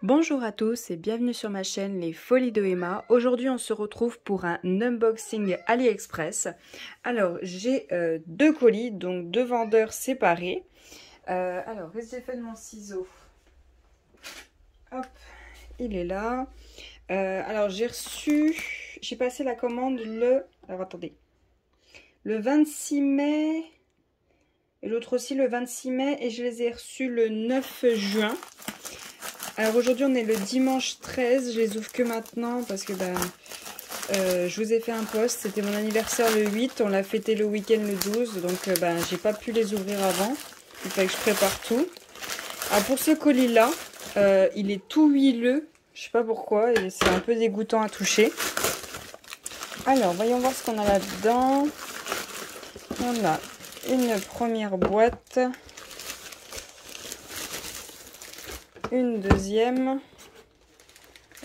Bonjour à tous et bienvenue sur ma chaîne Les Folies de Emma. Aujourd'hui on se retrouve pour un unboxing AliExpress. Alors j'ai deux colis, donc deux vendeurs séparés. Alors qu'est-ce que j'ai fait de mon ciseau? Hop, il est là. Alors j'ai passé la commande alors attendez, le 26 mai et l'autre aussi le 26 mai et je les ai reçus le 9 juin. Alors aujourd'hui on est le dimanche 13, je les ouvre que maintenant parce que je vous ai fait un post, c'était mon anniversaire le 8, on l'a fêté le week-end le 12, donc j'ai pas pu les ouvrir avant, il fallait que je prépare tout. Alors pour ce colis là, il est tout huileux, je sais pas pourquoi, et c'est un peu dégoûtant à toucher. Alors voyons voir ce qu'on a là-dedans. On a une première boîte. Une deuxième.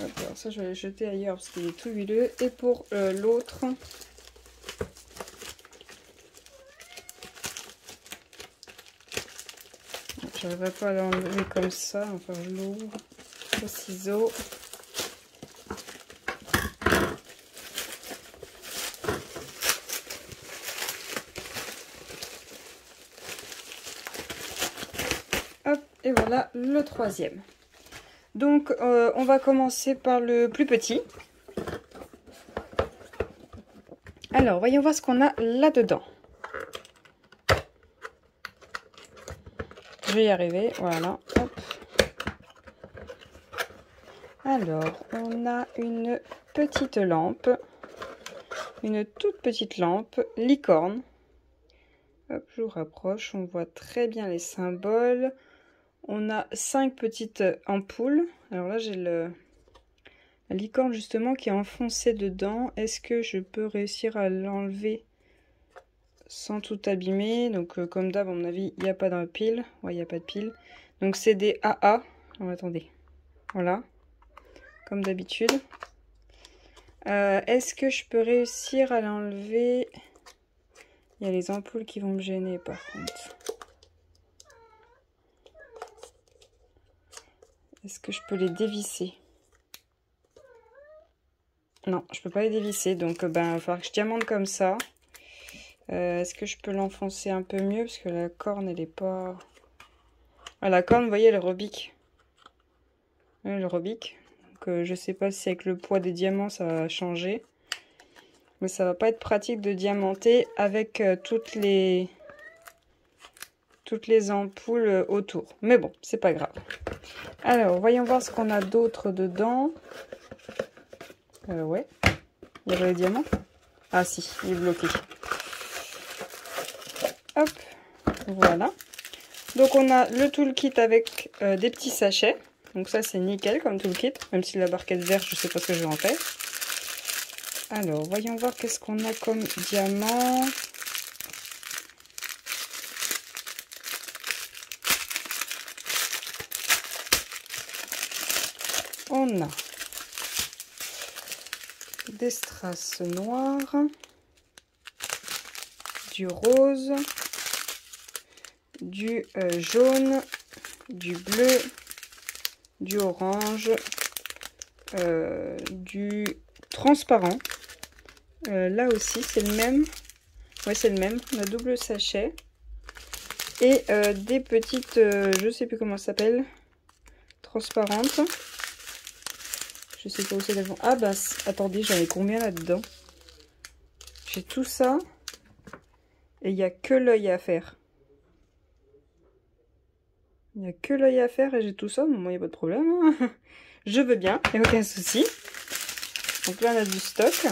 Hop, alors ça je vais le jeter ailleurs parce qu'il est tout huileux. Et pour l'autre, j'arriverai pas à l'enlever comme ça. Enfin je l'ouvre au ciseau. Hop, et voilà le troisième. Donc on va commencer par le plus petit. Alors voyons voir ce qu'on a là-dedans. Je vais y arriver, voilà. Hop. Alors on a une petite lampe. Une toute petite lampe licorne. Hop, je vous rapproche, on voit très bien les symboles. On a 5 petites ampoules. Alors là, j'ai la licorne justement qui est enfoncée dedans. Est-ce que je peux réussir à l'enlever sans tout abîmer? Donc comme d'hab, à mon avis, il n'y a pas de pile. Ouais, il n'y a pas de pile. Donc c'est des AA. Oh, attendez. Voilà. Comme d'habitude. Est-ce que je peux réussir à l'enlever? Il y a les ampoules qui vont me gêner par contre. Est-ce que je peux les dévisser? Non, je peux pas les dévisser, donc il va falloir que je diamante comme ça. Est-ce que je peux l'enfoncer un peu mieux? Parce que la corne, elle est pas... Ah, la corne, vous voyez, elle rebique. Elle rebique. Donc je sais pas si avec le poids des diamants, ça va changer. Mais ça va pas être pratique de diamanter avec toutes les ampoules autour. Mais bon, c'est pas grave. Alors, voyons voir ce qu'on a d'autre dedans. Ouais. Il y avait le diamant. Ah si, il est bloqué. Hop, voilà. Donc on a le toolkit avec des petits sachets. Donc ça c'est nickel comme toolkit. Même si la barquette verte, je sais pas ce que je vais en faire. Alors, voyons voir qu'est-ce qu'on a comme diamant. On a des strass noirs, du rose, du jaune, du bleu, du orange, du transparent. Là aussi c'est le même. Ouais, c'est le même. On a double sachet. Et des petites, je sais plus comment ça s'appelle, transparentes. Je sais pas où c'est qu'elles vont. Ah bah attendez, j'en ai combien là-dedans? J'ai tout ça. Et il n'y a que l'œil à faire. Il n'y a que l'œil à faire et j'ai tout ça. Bon, moi, il n'y a pas de problème. Hein. Je veux bien, il n'y a aucun souci. Donc là, on a du stock.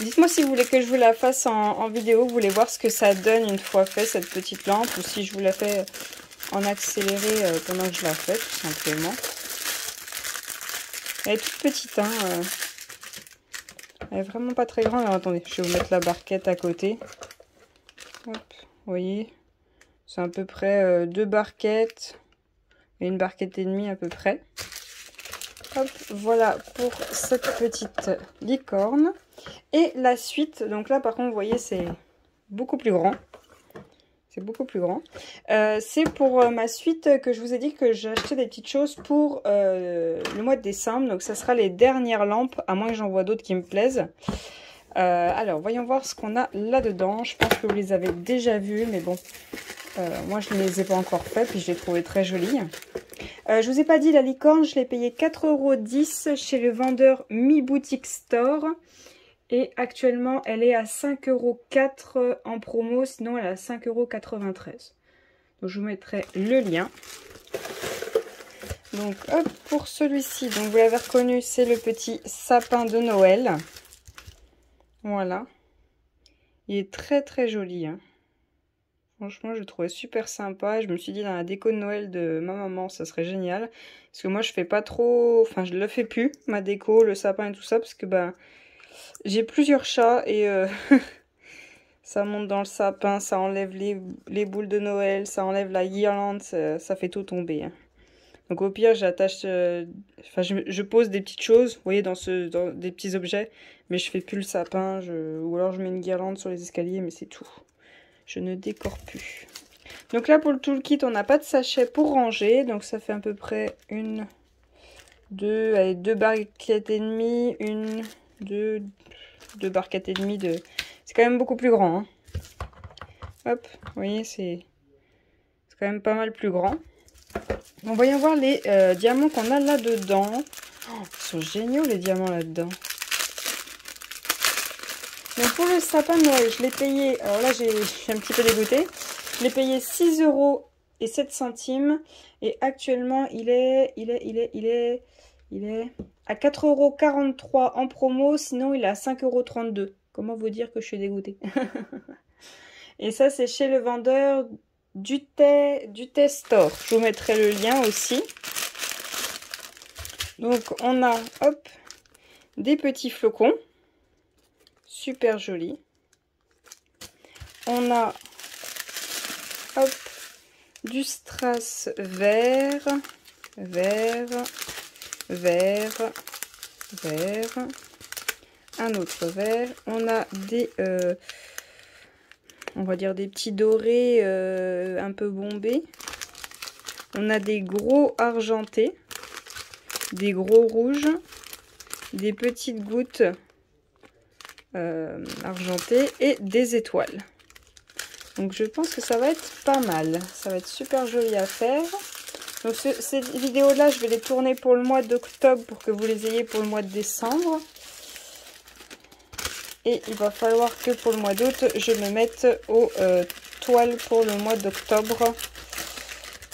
Dites-moi si vous voulez que je vous la fasse en vidéo. Vous voulez voir ce que ça donne une fois fait, cette petite lampe. Ou si je vous la fais en accéléré pendant que je la fais, tout simplement. Elle est toute petite, hein. Elle est vraiment pas très grande. Alors attendez, je vais vous mettre la barquette à côté. Hop, vous voyez, c'est à peu près 2 barquettes et une barquette et demie à peu près. Hop, voilà pour cette petite licorne. Et la suite, donc là par contre, vous voyez, c'est beaucoup plus grand. C'est beaucoup plus grand. C'est pour ma suite que je vous ai dit que j'ai acheté des petites choses pour le mois de décembre. Donc ça sera les dernières lampes, à moins que j'en vois d'autres qui me plaisent. Alors, voyons voir ce qu'on a là-dedans. Je pense que vous les avez déjà vus, mais bon, moi je ne les ai pas encore fait, puis je les trouvais très jolies. Je vous ai pas dit, la licorne, je l'ai payée 4,10 € chez le vendeur Mi Boutique Store. Et actuellement, elle est à 5,04 € en promo, sinon elle est à 5,93 €. Donc je vous mettrai le lien. Donc hop, pour celui-ci, donc vous l'avez reconnu, c'est le petit sapin de Noël. Voilà. Il est très très joli, hein. Franchement, je le trouvais super sympa. Je me suis dit, dans la déco de Noël de ma maman, ça serait génial. Parce que moi, je fais pas trop... Enfin, je le fais plus, ma déco, le sapin et tout ça. Parce que, ben, j'ai plusieurs chats et ça monte dans le sapin, ça enlève les boules de Noël, ça enlève la guirlande, ça fait tout tomber, hein. Donc, au pire, j'attache... Enfin, je pose des petites choses, vous voyez, dans des petits objets. Mais je fais plus le sapin. Ou alors, je mets une guirlande sur les escaliers, mais c'est tout. Je ne décore plus. Donc là, pour le toolkit, on n'a pas de sachet pour ranger. Donc ça fait à peu près deux barquettes et demie. Deux barquettes et demie de... C'est quand même beaucoup plus grand, hein. Hop, vous voyez, c'est quand même pas mal plus grand. Bon, voyons voir les diamants qu'on a là-dedans. Oh, ils sont géniaux, les diamants là-dedans. Donc pour le sapin de Noël, je l'ai payé, alors là je suis un petit peu dégoûtée, je l'ai payé 6,07 € et actuellement il est à 4,43 € en promo, sinon il est à 5,32 €. Comment vous dire que je suis dégoûtée? Et ça c'est chez le vendeur du thé store. Je vous mettrai le lien aussi. Donc on a, hop, des petits flocons. Super joli. On a, hop, du strass vert, un autre vert. On a des, on va dire des petits dorés un peu bombés. On a des gros argentés, des gros rouges, des petites gouttes argenté et des étoiles. Donc je pense que ça va être pas mal. Ça va être super joli à faire. Donc ces vidéos là, je vais les tourner pour le mois d'octobre pour que vous les ayez pour le mois de décembre. Et il va falloir que pour le mois d'août, je me mette aux toiles pour le mois d'octobre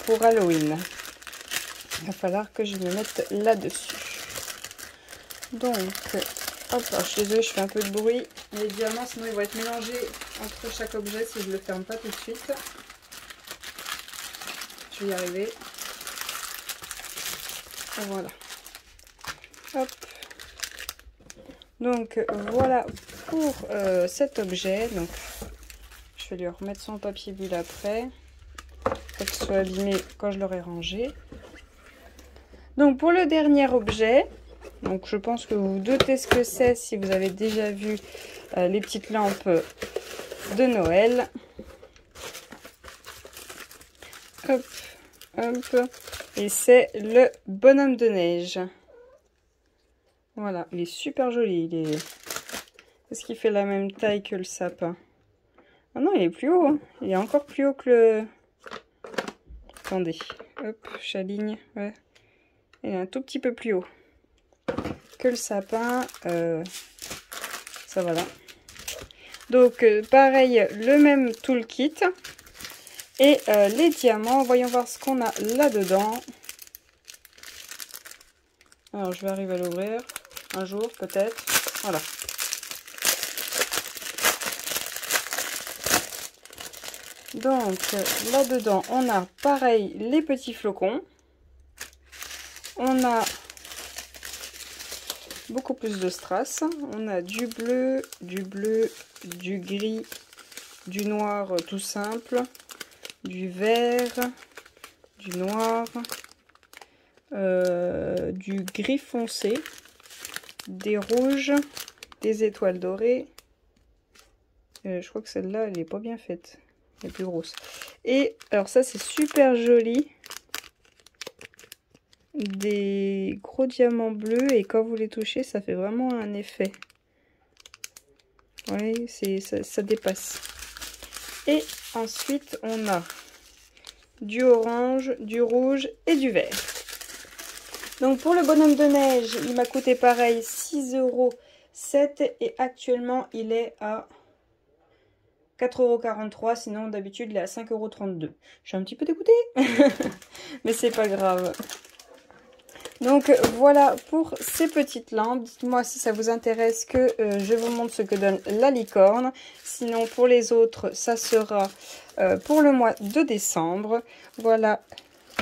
pour Halloween. Il va falloir que je me mette là-dessus. Donc... Hop, alors je suis désolée, je fais un peu de bruit. Les diamants, sinon ils vont être mélangés entre chaque objet si je ne le ferme pas tout de suite. Je vais y arriver. Et voilà. Hop. Donc voilà pour cet objet. Donc je vais lui remettre son papier bulle après. Pour qu'il soit abîmé quand je l'aurai rangé. Donc pour le dernier objet... Donc je pense que vous vous doutez ce que c'est si vous avez déjà vu les petites lampes de Noël. Hop, hop. Et c'est le bonhomme de neige. Voilà, il est super joli. Est-ce qu'il fait la même taille que le sapin? Ah non, il est plus haut, hein. Il est encore plus haut que le... Attendez, hop, j'aligne. Ouais. Il est un tout petit peu plus haut que le sapin, ça va là. Donc pareil, le même toolkit et les diamants. Voyons voir ce qu'on a là dedans. Alors je vais arriver à l'ouvrir un jour peut-être. Voilà. Donc là dedans on a pareil les petits flocons. On a beaucoup plus de strass. On a du bleu, du gris, du noir tout simple, du vert, du noir, du gris foncé, des rouges, des étoiles dorées. Je crois que celle-là, elle n'est pas bien faite. les plus grosses. Et alors ça c'est super joli. Des gros diamants bleus et quand vous les touchez, ça fait vraiment un effet. Oui, ça dépasse. Et ensuite, on a du orange, du rouge et du vert. Donc pour le bonhomme de neige, il m'a coûté pareil 6,07 € et actuellement il est à 4,43 €, sinon d'habitude il est à 5,32 €. Je suis un petit peu dégoûtée, mais c'est pas grave. Donc voilà pour ces petites lampes. Dites-moi si ça vous intéresse que je vous montre ce que donne la licorne. Sinon pour les autres, ça sera pour le mois de décembre. Voilà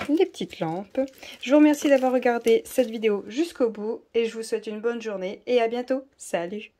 les petites lampes. Je vous remercie d'avoir regardé cette vidéo jusqu'au bout et je vous souhaite une bonne journée et à bientôt. Salut!